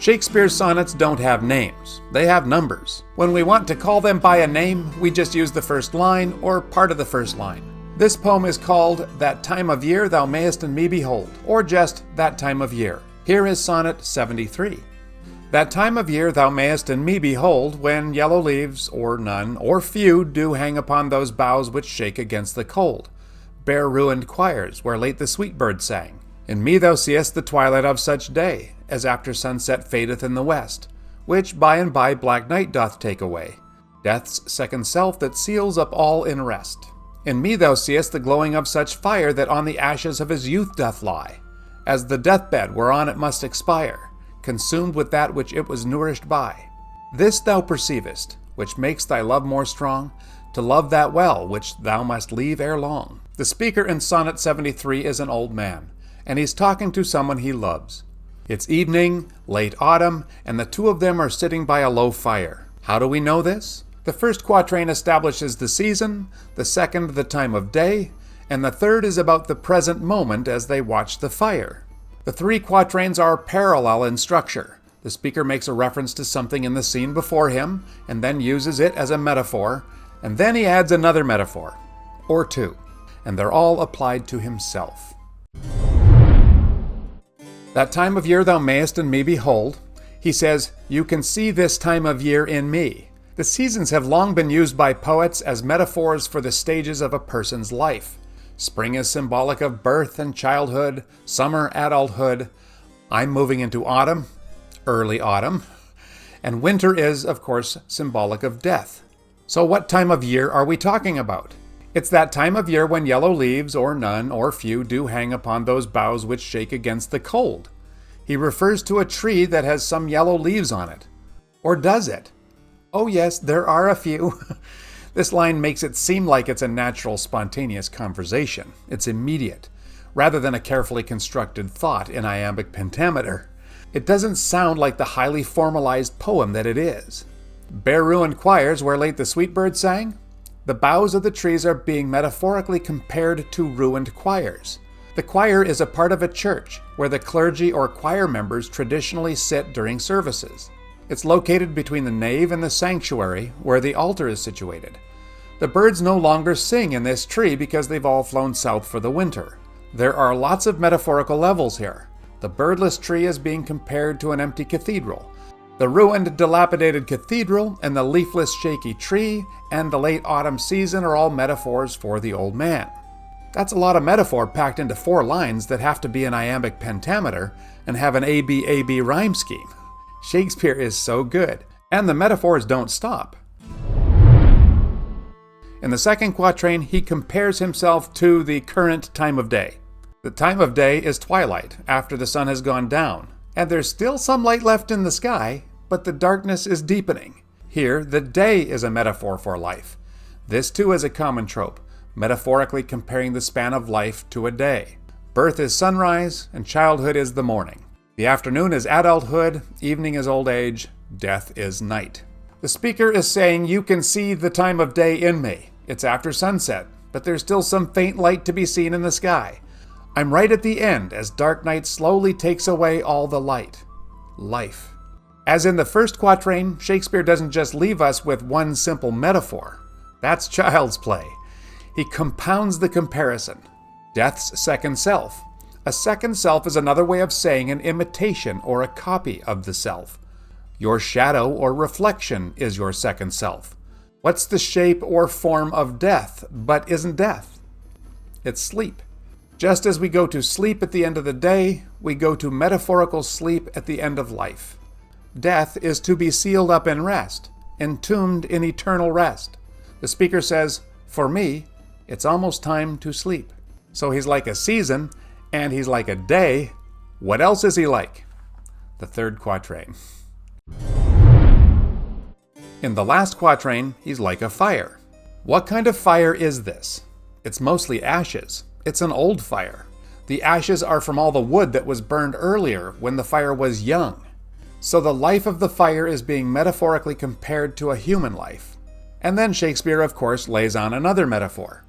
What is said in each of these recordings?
Shakespeare's sonnets don't have names, they have numbers. When we want to call them by a name, we just use the first line or part of the first line. This poem is called That Time of Year Thou Mayst in Me Behold, or just That Time of Year. Here is Sonnet 73. That time of year thou mayst in me behold, when yellow leaves, or none, or few, do hang upon those boughs which shake against the cold. Bare ruined choirs, where late the sweet bird sang. In me thou seest the twilight of such day, as after sunset fadeth in the west, which by and by black night doth take away, death's second self that seals up all in rest. In me thou seest the glowing of such fire that on the ashes of his youth doth lie, as the deathbed whereon it must expire, consumed with that which it was nourished by. This thou perceivest, which makes thy love more strong, to love that well which thou must leave ere long. The speaker in Sonnet 73 is an old man, and he's talking to someone he loves. It's evening, late autumn, and the two of them are sitting by a low fire. How do we know this? The first quatrain establishes the season, the second the time of day, and the third is about the present moment as they watch the fire. The three quatrains are parallel in structure. The speaker makes a reference to something in the scene before him, and then uses it as a metaphor, and then he adds another metaphor, or two, and they're all applied to himself. That time of year thou mayst in me behold. He says, you can see this time of year in me. The seasons have long been used by poets as metaphors for the stages of a person's life. Spring is symbolic of birth and childhood, summer, adulthood. I'm moving into autumn, early autumn, and winter is, of course, symbolic of death. So what time of year are we talking about? It's that time of year when yellow leaves, or none, or few, do hang upon those boughs which shake against the cold. He refers to a tree that has some yellow leaves on it. Or does it? Oh yes, there are a few. This line makes it seem like it's a natural, spontaneous conversation. It's immediate, rather than a carefully constructed thought in iambic pentameter. It doesn't sound like the highly formalized poem that it is. Bare ruined choirs where late the sweet bird sang? The boughs of the trees are being metaphorically compared to ruined choirs. The choir is a part of a church where the clergy or choir members traditionally sit during services. It's located between the nave and the sanctuary, where the altar is situated. The birds no longer sing in this tree because they've all flown south for the winter. There are lots of metaphorical levels here. The birdless tree is being compared to an empty cathedral. The ruined, dilapidated cathedral and the leafless, shaky tree and the late autumn season are all metaphors for the old man. That's a lot of metaphor packed into 4 lines that have to be in iambic pentameter and have an A-B rhyme scheme. Shakespeare is so good, and the metaphors don't stop. In the second quatrain, he compares himself to the current time of day. The time of day is twilight, after the sun has gone down, and there's still some light left in the sky, but the darkness is deepening. Here, the day is a metaphor for life. This too is a common trope, metaphorically comparing the span of life to a day. Birth is sunrise, and childhood is the morning. The afternoon is adulthood, evening is old age, death is night. The speaker is saying, you can see the time of day in me. It's after sunset, but there's still some faint light to be seen in the sky. I'm right at the end as dark night slowly takes away all the light. Life. As in the first quatrain, Shakespeare doesn't just leave us with one simple metaphor. That's child's play. He compounds the comparison. Death's second self. A second self is another way of saying an imitation or a copy of the self. Your shadow or reflection is your second self. What's the shape or form of death, but isn't death? It's sleep. Just as we go to sleep at the end of the day, we go to metaphorical sleep at the end of life. Death is to be sealed up in rest, entombed in eternal rest. The speaker says, for me, it's almost time to sleep. So he's like a season, and he's like a day. What else is he like? The third quatrain. In the last quatrain, he's like a fire. What kind of fire is this? It's mostly ashes. It's an old fire. The ashes are from all the wood that was burned earlier when the fire was young. So the life of the fire is being metaphorically compared to a human life. And then Shakespeare, of course, lays on another metaphor.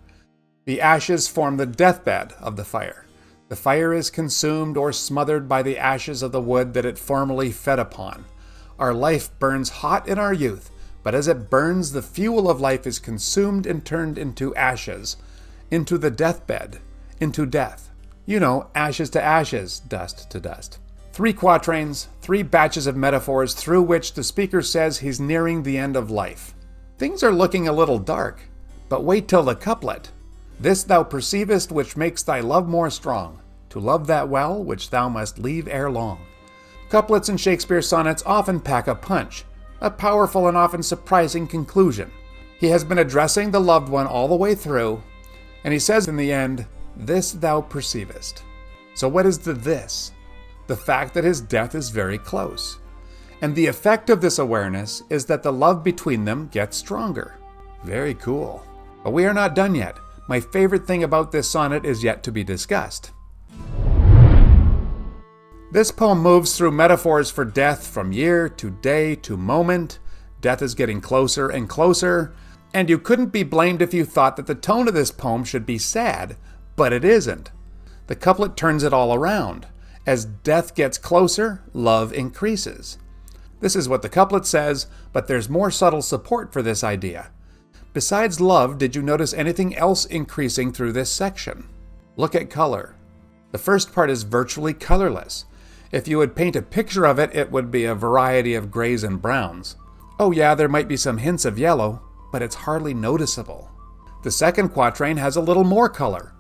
The ashes form the deathbed of the fire. The fire is consumed or smothered by the ashes of the wood that it formerly fed upon. Our life burns hot in our youth, but as it burns, the fuel of life is consumed and turned into ashes, into the deathbed, into death. You know, ashes to ashes, dust to dust. 3 quatrains, 3 batches of metaphors through which the speaker says he's nearing the end of life. Things are looking a little dark, but wait till the couplet. This thou perceivest which makes thy love more strong, to love that well which thou must leave ere long. Couplets in Shakespeare sonnets often pack a punch, a powerful and often surprising conclusion. He has been addressing the loved one all the way through, and he says in the end, this thou perceivest. So what is the this? The fact that his death is very close. And the effect of this awareness is that the love between them gets stronger. Very cool. But we are not done yet. My favorite thing about this sonnet is yet to be discussed. This poem moves through metaphors for death from year to day to moment. Death is getting closer and closer, and you couldn't be blamed if you thought that the tone of this poem should be sad, but it isn't. The couplet turns it all around. As death gets closer, love increases. This is what the couplet says, but there's more subtle support for this idea. Besides love, did you notice anything else increasing through this section? Look at color. The first part is virtually colorless. If you would paint a picture of it, it would be a variety of grays and browns. Oh yeah, there might be some hints of yellow, but it's hardly noticeable. The second quatrain has a little more color.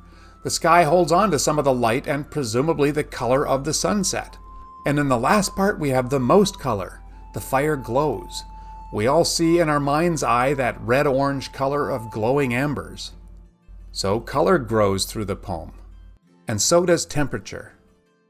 The sky holds on to some of the light and presumably the color of the sunset. And in the last part we have the most color. The fire glows. We all see in our mind's eye that red-orange color of glowing embers. So color grows through the poem. And so does temperature.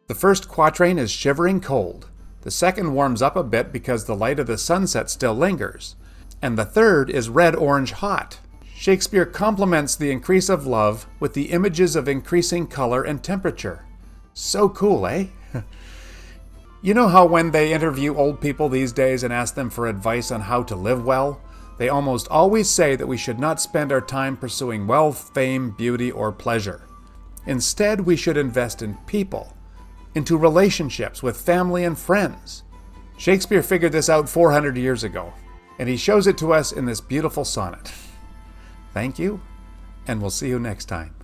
The first quatrain is shivering cold. The second warms up a bit because the light of the sunset still lingers. And the third is red-orange hot. Shakespeare complements the increase of love with the images of increasing color and temperature. So cool, eh? You know how when they interview old people these days and ask them for advice on how to live well, they almost always say that we should not spend our time pursuing wealth, fame, beauty, or pleasure. Instead, we should invest in people, into relationships with family and friends. Shakespeare figured this out 400 years ago, and he shows it to us in this beautiful sonnet. Thank you, and we'll see you next time.